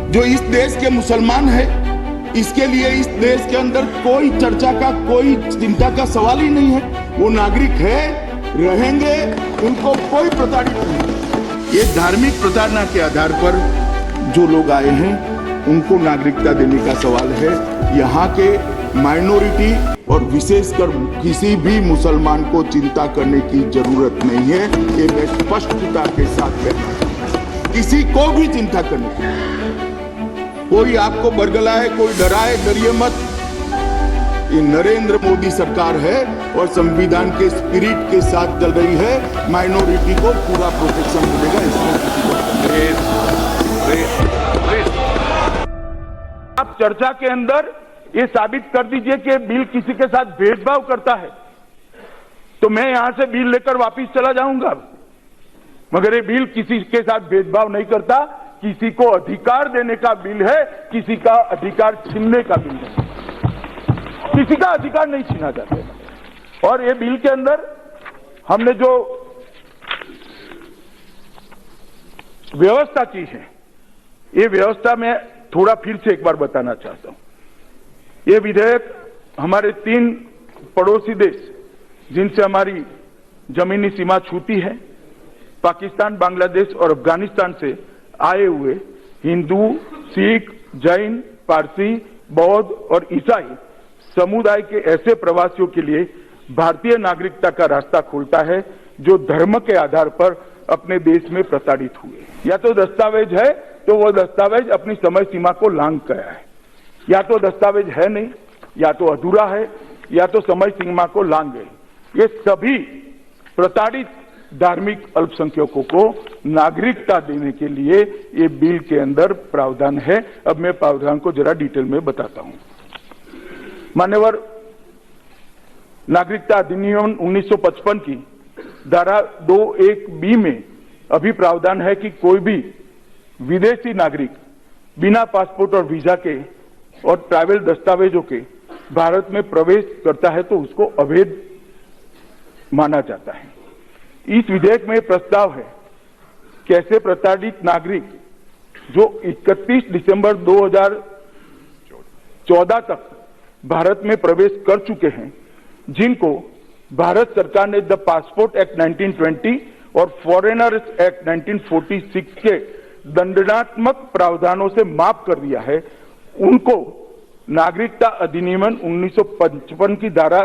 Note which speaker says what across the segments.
Speaker 1: जो इस देश के मुसलमान है, इसके लिए इस देश के अंदर कोई चर्चा का, कोई चिंता का सवाल ही नहीं है। वो नागरिक है, रहेंगे, उनको कोई प्रताड़ित नहीं। ये धार्मिक प्रताड़ना के आधार पर जो लोग आए हैं उनको नागरिकता देने का सवाल है। यहाँ के माइनॉरिटी और विशेषकर किसी भी मुसलमान को चिंता करने की जरूरत नहीं है। ये मैं स्पष्टता के साथ कहता हूं, किसी को भी चिंता करने की। कोई आपको बरगलाए, कोई डराए, डरिए मत। ये नरेंद्र मोदी सरकार है और संविधान के स्पिरिट के साथ चल रही है। माइनॉरिटी को पूरा प्रोटेक्शन मिलेगा, इसमें
Speaker 2: आप चर्चा के अंदर ये साबित कर दीजिए कि बिल किसी के साथ भेदभाव करता है, तो मैं यहां से बिल लेकर वापस चला जाऊंगा। मगर ये बिल किसी के साथ भेदभाव नहीं करता। किसी को अधिकार देने का बिल है, किसी का अधिकार छीनने का बिल है। किसी का अधिकार नहीं छीना जाता। और ये बिल के अंदर हमने जो व्यवस्था की है, ये व्यवस्था में थोड़ा फिर से एक बार बताना चाहता हूं। ये विधेयक हमारे 3 पड़ोसी देश जिनसे हमारी जमीनी सीमा छूती है, पाकिस्तान, बांग्लादेश और अफगानिस्तान से आए हुए हिंदू, सिख, जैन, पारसी, बौद्ध और ईसाई समुदाय के ऐसे प्रवासियों के लिए भारतीय नागरिकता का रास्ता खोलता है जो धर्म के आधार पर अपने देश में प्रताड़ित हुए। या तो दस्तावेज है तो वो दस्तावेज अपनी समय सीमा को लांघ गया है, या तो दस्तावेज है नहीं, या तो अधूरा है, या तो समय सीमा को लांघ गई। ये सभी प्रताड़ित धार्मिक अल्पसंख्यकों को नागरिकता देने के लिए ये बिल के अंदर प्रावधान है। अब मैं प्रावधान को जरा डिटेल में बताता हूं। मान्यवर, नागरिकता अधिनियम 1955 की धारा 2(1)(b) में अभी प्रावधान है कि कोई भी विदेशी नागरिक बिना पासपोर्ट और वीजा के और ट्रैवल दस्तावेजों के भारत में प्रवेश करता है तो उसको अवैध माना जाता है। इस विधेयक में प्रस्ताव है कि ऐसे प्रताड़ित नागरिक जो 31 दिसंबर 2014 तक भारत में प्रवेश कर चुके हैं, जिनको भारत सरकार ने द पासपोर्ट एक्ट 1920 और फॉरेनर्स एक्ट 1946 के दंडात्मक प्रावधानों से माफ कर दिया है, उनको नागरिकता अधिनियम 1955 की धारा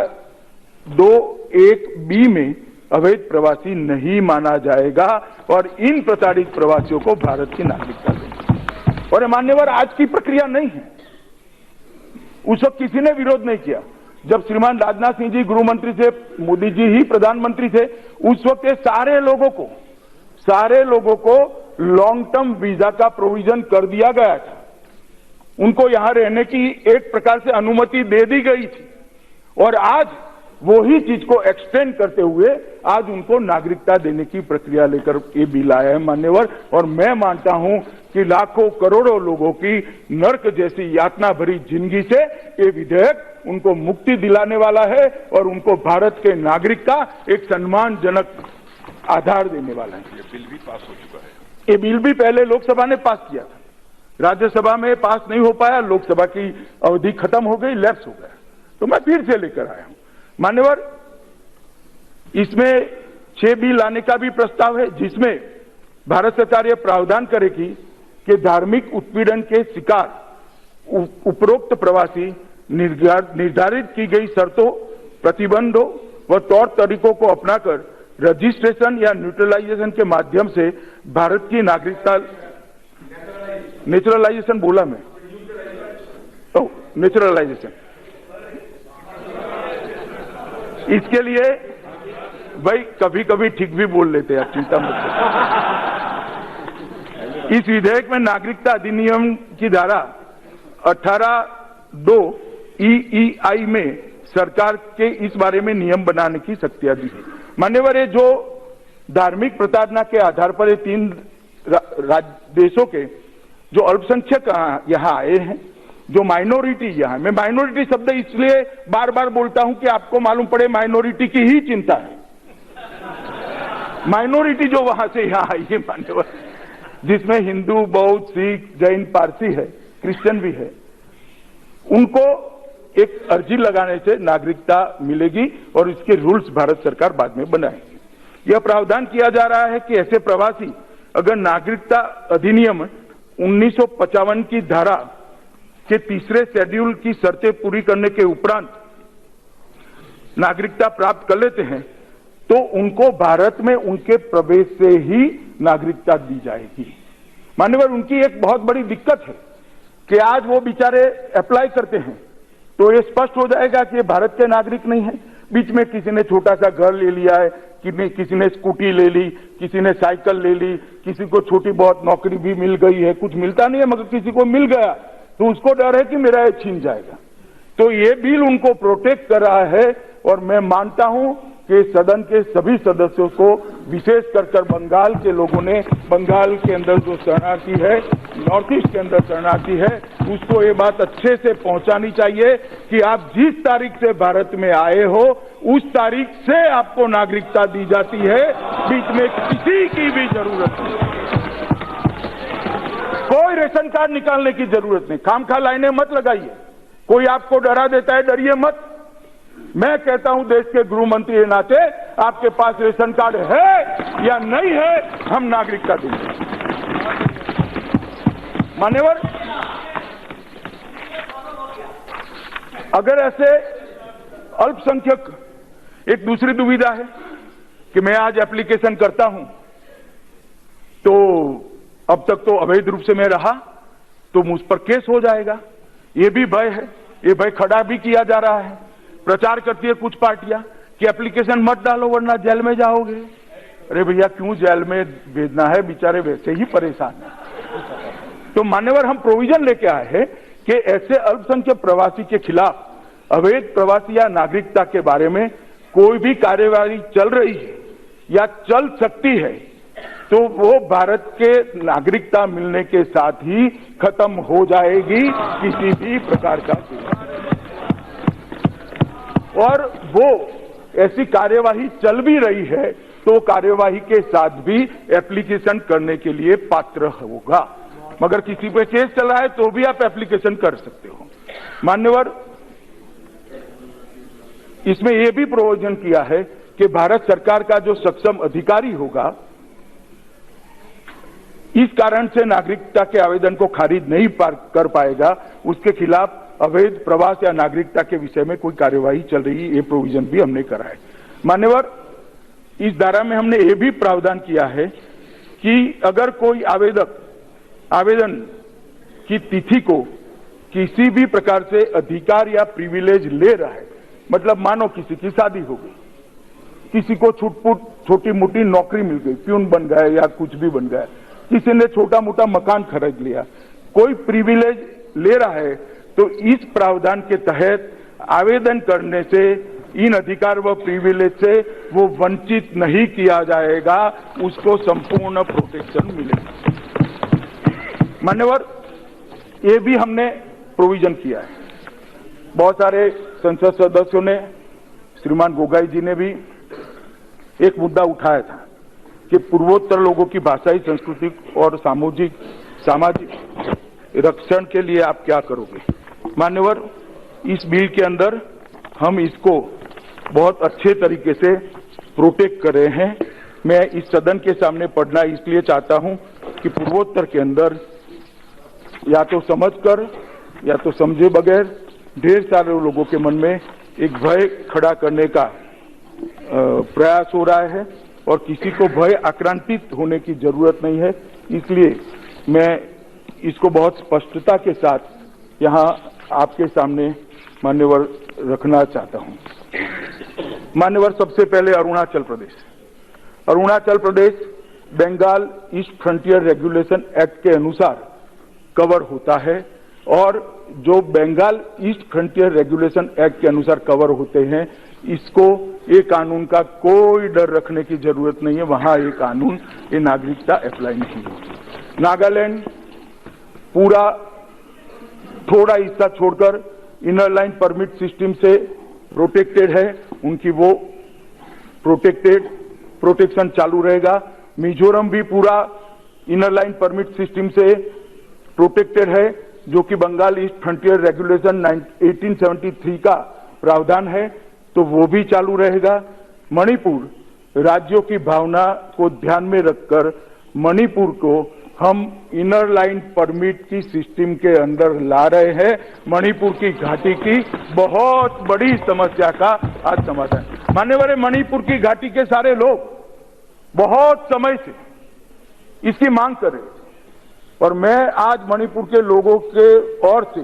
Speaker 2: 2(1)(b) में अवैध प्रवासी नहीं माना जाएगा और इन प्रताड़ित प्रवासियों को भारत की नागरिकता देंगे। और मान्यवर, आज की प्रक्रिया नहीं है। उस वक्त किसी ने विरोध नहीं किया। जब श्रीमान राजनाथ सिंह जी गृह मंत्री थे, मोदी जी ही प्रधानमंत्री थे, उस वक्त ये सारे लोगों को लॉन्ग टर्म वीजा का प्रोविजन कर दिया गया था। उनको यहां रहने की एक प्रकार से अनुमति दे दी गई थी और आज वो ही चीज को एक्सटेंड करते हुए आज उनको नागरिकता देने की प्रक्रिया लेकर ये बिल आया है मान्यवर। और मैं मानता हूं कि लाखों करोड़ों लोगों की नर्क जैसी यातना भरी जिंदगी से ये विधेयक उनको मुक्ति दिलाने वाला है और उनको भारत के नागरिक का एक सम्मानजनक आधार देने वाला है।
Speaker 3: ये बिल भी पास हो चुका है।
Speaker 2: ये बिल भी पहले लोकसभा ने पास किया था, राज्यसभा में पास नहीं हो पाया, लोकसभा की अवधि खत्म हो गई, लैप्स हो गया, तो मैं फिर से लेकर आया हूं। मान्यवर, इसमें 6 बिल लाने का भी प्रस्ताव है, जिसमें भारत सरकार यह प्रावधान करेगी कि धार्मिक उत्पीड़न के शिकार उपरोक्त प्रवासी निर्धारित की गई शर्तों, प्रतिबंधों व तौर तरीकों को अपनाकर रजिस्ट्रेशन या न्यूट्रलाइजेशन के माध्यम से भारत की नागरिकता, नेचुरलाइजेशन बोला मैं, तो नेचुरलाइजेशन, इसके लिए भाई कभी कभी ठीक भी बोल लेते हैं, आप चिंता मत करिए। इस विधेयक में नागरिकता अधिनियम की धारा 18(2)(EEI में सरकार के इस बारे में नियम बनाने की शक्तियां दी है। मान्यवर, ये जो धार्मिक प्रताड़ना के आधार पर ये 3 देशों के जो अल्पसंख्यक यहाँ आए हैं, जो माइनॉरिटी यहाँ, मैं माइनॉरिटी शब्द इसलिए बार बार बोलता हूं कि आपको मालूम पड़े माइनॉरिटी की ही चिंता है। माइनॉरिटी जो वहां से यहाँ आई है मान्यवर, जिसमें हिंदू, बौद्ध, सिख, जैन, पारसी है, क्रिश्चियन भी है, उनको एक अर्जी लगाने से नागरिकता मिलेगी और इसके रूल्स भारत सरकार बाद में बनाएगी। यह प्रावधान किया जा रहा है कि ऐसे प्रवासी अगर नागरिकता अधिनियम 1955 की धारा के तीसरे शेड्यूल की शर्तें पूरी करने के उपरांत नागरिकता प्राप्त कर लेते हैं तो उनको भारत में उनके प्रवेश से ही नागरिकता दी जाएगी। मान्यवर, उनकी एक बहुत बड़ी दिक्कत है कि आज वो बेचारे अप्लाई करते हैं तो ये स्पष्ट हो जाएगा कि ये भारत के नागरिक नहीं है। बीच में किसी ने छोटा सा घर ले लिया है, किसी ने स्कूटी ले ली, किसी ने साइकिल ले ली, किसी को छोटी बहुत नौकरी भी मिल गई है, कुछ मिलता नहीं है मगर किसी को मिल गया तो उसको डर है कि मेरा ये छीन जाएगा। तो ये बिल उनको प्रोटेक्ट कर रहा है और मैं मानता हूं कि सदन के सभी सदस्यों को, विशेष कर बंगाल के लोगों ने, बंगाल के अंदर जो शरणार्थी है, नॉर्थ ईस्ट के अंदर शरणार्थी है, उसको ये बात अच्छे से पहुंचानी चाहिए कि आप जिस तारीख से भारत में आए हो उस तारीख से आपको नागरिकता दी जाती है, बीच में किसी की भी जरूरत नहीं। कोई रेशन कार्ड निकालने की जरूरत नहीं, खामखा लाइनें मत लगाइए। कोई आपको डरा देता है, डरिए मत। मैं कहता हूं देश के गृह मंत्री के नाते आपके पास रेशन कार्ड है या नहीं है, हम नागरिकता देंगे। मान्यवर, अगर ऐसे अल्पसंख्यक, एक दूसरी दुविधा है कि मैं आज एप्लीकेशन करता हूं तो अब तक तो अवैध रूप से मैं रहा तो मुझ पर केस हो जाएगा, ये भी भय है। ये भय खड़ा भी किया जा रहा है। प्रचार करती है कुछ पार्टियां कि एप्लीकेशन मत डालो वरना जेल में जाओगे। अरे भैया, क्यों जेल में भेजना है, बेचारे वैसे ही परेशान हैं। तो मान्यवर, हम प्रोविजन लेके आए हैं कि ऐसे अल्पसंख्यक प्रवासी के खिलाफ, अवैध प्रवासी या नागरिकता के बारे में कोई भी कार्यवाही चल रही है या चल सकती है तो वो भारत के नागरिकता मिलने के साथ ही खत्म हो जाएगी, किसी भी प्रकार का। और वो ऐसी कार्यवाही चल भी रही है तो कार्यवाही के साथ भी एप्लीकेशन करने के लिए पात्र होगा। मगर किसी पे केस चल रहा है तो भी आप एप्लीकेशन कर सकते हो। मान्यवर, इसमें यह भी प्रोविजन किया है कि भारत सरकार का जो सक्षम अधिकारी होगा, इस कारण से नागरिकता के आवेदन को खारिज नहीं कर पाएगा, उसके खिलाफ अवैध प्रवास या नागरिकता के विषय में कोई कार्यवाही चल रही है, ये प्रोविजन भी हमने करा है। मान्यवर, इस धारा में हमने ये भी प्रावधान किया है कि अगर कोई आवेदक आवेदन की तिथि को किसी भी प्रकार से अधिकार या प्रिविलेज ले रहा है, मतलब मानो किसी की शादी हो गई, किसी को छुटपुट छोटी मोटी नौकरी मिल गई, प्यून बन गया या कुछ भी बन गया, किसी ने छोटा मोटा मकान खरीद लिया, कोई प्रिविलेज ले रहा है तो इस प्रावधान के तहत आवेदन करने से इन अधिकार व प्रिविलेज से वो वंचित नहीं किया जाएगा, उसको संपूर्ण प्रोटेक्शन मिलेगा। मान्यवर, ये भी हमने प्रोविजन किया है। बहुत सारे संसद सदस्यों ने, श्रीमान गोगाई जी ने भी एक मुद्दा उठाया था कि पूर्वोत्तर लोगों की भाषाई, सांस्कृतिक और सामाजिक रक्षण के लिए आप क्या करोगे। मान्यवर, इस बिल के अंदर हम इसको बहुत अच्छे तरीके से प्रोटेक्ट कर रहे हैं। मैं इस सदन के सामने पढ़ना इसलिए चाहता हूं कि पूर्वोत्तर के अंदर या तो समझकर या तो समझे बगैर ढेर सारे लोगों के मन में एक भय खड़ा करने का प्रयास हो रहा है और किसी को भय आक्रांतित होने की जरूरत नहीं है। इसलिए मैं इसको बहुत स्पष्टता के साथ यहाँ आपके सामने मान्यवर रखना चाहता हूँ। मान्यवर, सबसे पहले Arunachal Pradesh Bengal East Frontier Regulation Act के अनुसार कवर होता है और जो Bengal East Frontier Regulation Act के अनुसार कवर होते हैं, इसको ये कानून का कोई डर रखने की जरूरत नहीं है। वहां ये कानून, ये नागरिकता अप्लाई नहीं होगी। नागालैंड पूरा थोड़ा हिस्सा छोड़कर इनर लाइन परमिट सिस्टम से प्रोटेक्टेड है, उनकी वो प्रोटेक्शन चालू रहेगा। मिजोरम भी पूरा इनर लाइन परमिट सिस्टम से प्रोटेक्टेड है, जो कि बंगाल ईस्ट फ्रंटियर रेगुलेशन 1873 का प्रावधान है, तो वो भी चालू रहेगा। मणिपुर राज्यों की भावना को ध्यान में रखकर मणिपुर को हम इनर लाइन परमिट की सिस्टम के अंदर ला रहे हैं। मणिपुर की घाटी की बहुत बड़ी समस्या का आज समाधान। मान्यवर, मणिपुर की घाटी के सारे लोग बहुत समय से इसकी मांग कर रहे थे और मैं आज मणिपुर के लोगों के ओर से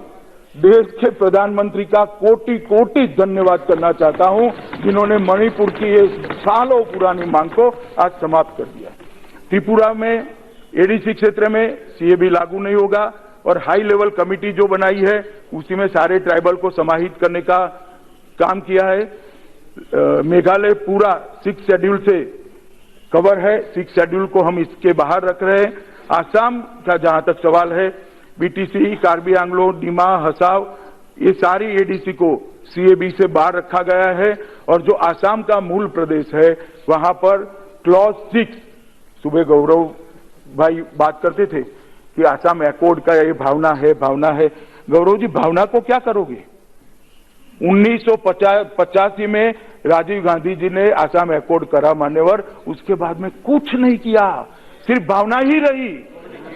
Speaker 2: देश के प्रधानमंत्री का कोटि कोटि धन्यवाद करना चाहता हूं, जिन्होंने मणिपुर की ये सालों पुरानी मांग को आज समाप्त कर दिया। त्रिपुरा में एडीसी क्षेत्र में सीएबी लागू नहीं होगा और हाई लेवल कमेटी जो बनाई है उसी में सारे ट्राइबल को समाहित करने का काम किया है। मेघालय पूरा 6 शेड्यूल से कवर है, 6 शेड्यूल को हम इसके बाहर रख रहे हैं। आसाम का जहां तक सवाल है, बीटीसी, कार्बी आंग्लो, डिमा, हसाव, ये सारी एडीसी को सीएबी से बाहर रखा गया है और जो आसाम का मूल प्रदेश है वहां पर क्लॉज 6, सुबह गौरव भाई बात करते थे कि आसाम एकॉर्ड का ये भावना है। गौरव जी, भावना को क्या करोगे? 1985 में राजीव गांधी जी ने आसाम एकॉर्ड करा मान्यवर, उसके बाद में कुछ नहीं किया, सिर्फ भावना ही रही।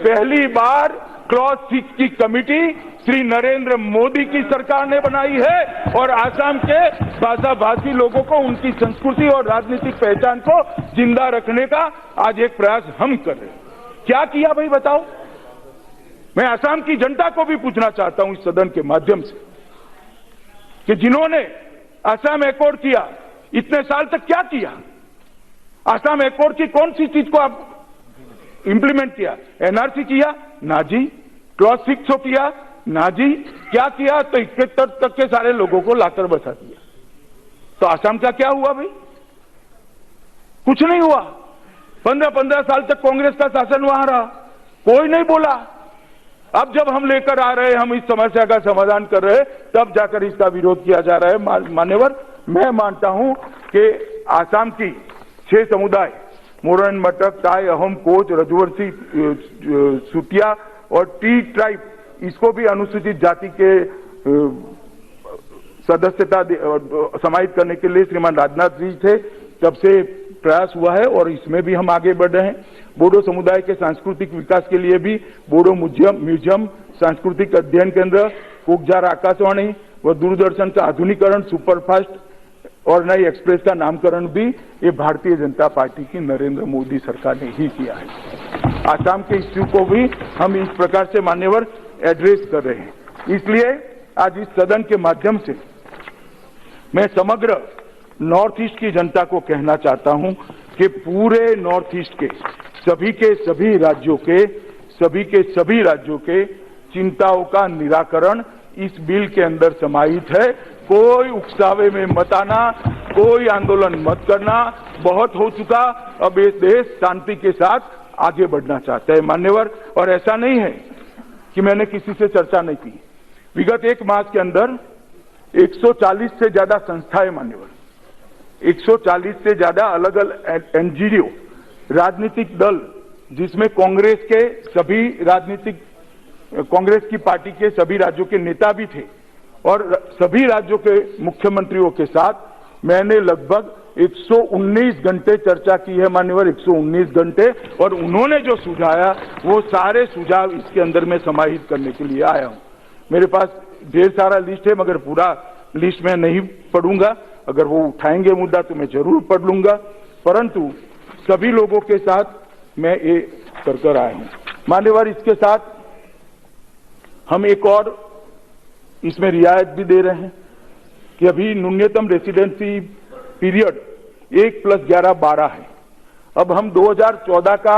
Speaker 2: पहली बार क्लॉज 6 की कमेटी श्री नरेंद्र मोदी की सरकार ने बनाई है और आसाम के भाषा भाषी लोगों को उनकी संस्कृति और राजनीतिक पहचान को जिंदा रखने का आज एक प्रयास हम कर रहे हैं। क्या किया भाई बताओ? मैं आसाम की जनता को भी पूछना चाहता हूं इस सदन के माध्यम से कि जिन्होंने आसाम एकॉर्ड किया, इतने साल तक क्या किया? आसाम एकॉर्ड की कौन सी चीज को आप इंप्लीमेंट किया? एनआरसी किया? ना जी। क्लॉज 6 किया? ना जी। क्या किया? तो 71 तक के सारे लोगों को लाकर बसा दिया। तो आसाम का क्या हुआ भाई? कुछ नहीं हुआ। 15 साल तक कांग्रेस का शासन वहां रहा, कोई नहीं बोला। अब जब हम लेकर आ रहे हैं, हम इस समस्या का समाधान कर रहे हैं, तब जाकर इसका विरोध किया जा रहा है। मान्यवर, मैं मानता हूं कि आसाम की 6 समुदाय, मोरन, मटक, ताई, अहोम, कोच, रजवर्सी, सुतिया और टी ट्राइब, इसको भी अनुसूचित जाति के सदस्यता समाहित करने के लिए श्रीमान राजनाथ जी थे, तब से प्रयास हुआ है और इसमें भी हम आगे बढ़ रहे हैं। बोडो समुदाय के सांस्कृतिक विकास के लिए भी बोडो म्यूजियम, सांस्कृतिक अध्ययन केंद्र, कुकजार आकाशवाणी व दूरदर्शन का आधुनिकीकरण, सुपरफास्ट और नई एक्सप्रेस का नामकरण भी ये भारतीय जनता पार्टी की नरेंद्र मोदी सरकार ने ही किया है। आसाम के इश्यू को भी हम इस प्रकार से मान्यवर एड्रेस कर रहे हैं। इसलिए आज इस सदन के माध्यम से मैं समग्र नॉर्थ ईस्ट की जनता को कहना चाहता हूं कि पूरे नॉर्थ ईस्ट के सभी राज्यों के चिंताओं का निराकरण इस बिल के अंदर समाहित है। कोई उकसावे में मत आना, कोई आंदोलन मत करना, बहुत हो चुका। अब ये देश शांति के साथ आगे बढ़ना चाहता है मान्यवर। और ऐसा नहीं है कि मैंने किसी से चर्चा नहीं की। विगत 1 मास के अंदर 140 से ज्यादा संस्थाएं मान्यवर, 140 से ज्यादा अलग अलग एनजीओ, राजनीतिक दल, जिसमें कांग्रेस की पार्टी के सभी राज्यों के नेता भी थे और सभी राज्यों के मुख्यमंत्रियों के साथ मैंने लगभग 119 घंटे चर्चा की है मान्यवर, 119 घंटे। और उन्होंने जो सुझाया वो सारे सुझाव इसके अंदर में समाहित करने के लिए आया हूं। मेरे पास ढेर सारा लिस्ट है, मगर पूरा लिस्ट में नहीं पढ़ूंगा। अगर वो उठाएंगे मुद्दा तो मैं जरूर पढ़ लूंगा, परंतु सभी लोगों के साथ मैं ये कर आया हूं मान्यवर। इसके साथ हम एक और इसमें रियायत भी दे रहे हैं कि अभी न्यूनतम रेसिडेंसी पीरियड 1+11 12 है। अब हम 2014 का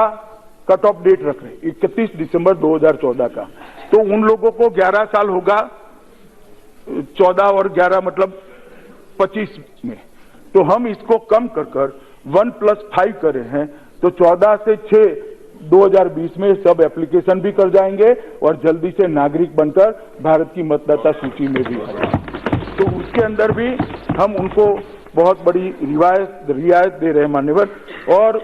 Speaker 2: कट ऑफ डेट रख रहे हैं, 31 दिसंबर 2014 का। तो उन लोगों को 11 साल होगा, 14 और 11 मतलब 25 में। तो हम इसको कम कर 1+5 कर रहे हैं। तो 14 से 6 2020 में सब एप्लीकेशन भी कर जाएंगे और जल्दी से नागरिक बनकर भारत की मतदाता सूची में भी आ जाएंगे। तो उसके अंदर भी हम उनको बहुत बड़ी रियायत दे रहे हैं मान्यवर। और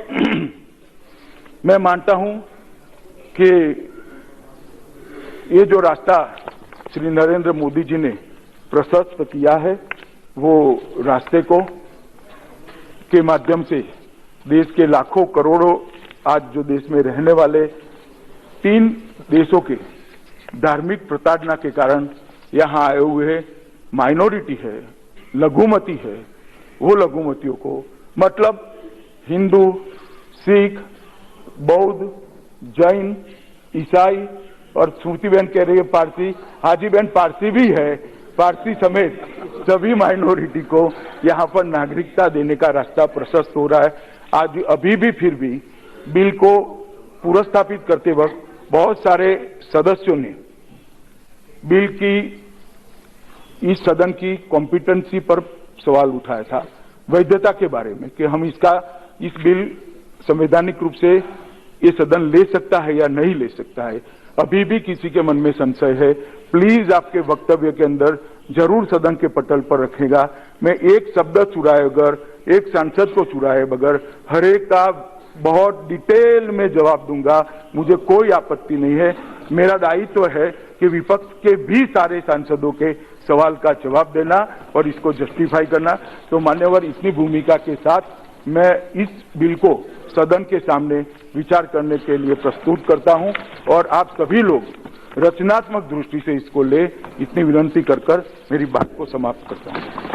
Speaker 2: मैं मानता हूं कि ये जो रास्ता श्री नरेंद्र मोदी जी ने प्रशस्त किया है, वो रास्ते को के माध्यम से देश के लाखों करोड़ों आज जो देश में रहने वाले 3 देशों के धार्मिक प्रताड़ना के कारण यहाँ आए हुए माइनॉरिटी है, लघुमती है, वो लघुमतियों को, मतलब हिंदू, सिख, बौद्ध, जैन, ईसाई और स्मृति बहन कह रही है पारसी, हाजी बहन पारसी भी है, पारसी समेत सभी माइनॉरिटी को यहाँ पर नागरिकता देने का रास्ता प्रशस्त हो रहा है। आज अभी भी फिर भी बिल को पुरस्तापित करते वक्त बहुत सारे सदस्यों ने बिल की इस सदन की कॉम्पिटेंसी पर सवाल उठाया था, वैधता के बारे में, कि हम इस बिल संवैधानिक रूप से ये सदन ले सकता है या नहीं ले सकता है। अभी भी किसी के मन में संशय है, प्लीज आपके वक्तव्य के अंदर जरूर सदन के पटल पर रखेगा। मैं एक शब्द चुराए बगैर, एक सांसद को चुराए बगैर हर एक का बहुत डिटेल में जवाब दूंगा, मुझे कोई आपत्ति नहीं है। मेरा दायित्व है कि विपक्ष के भी सारे सांसदों के सवाल का जवाब देना और इसको जस्टिफाई करना। तो मान्यवर, इतनी भूमिका के साथ मैं इस बिल को सदन के सामने विचार करने के लिए प्रस्तुत करता हूं और आप सभी लोग रचनात्मक दृष्टि से इसको ले, इतनी विनंती कर मेरी बात को समाप्त करता हूं।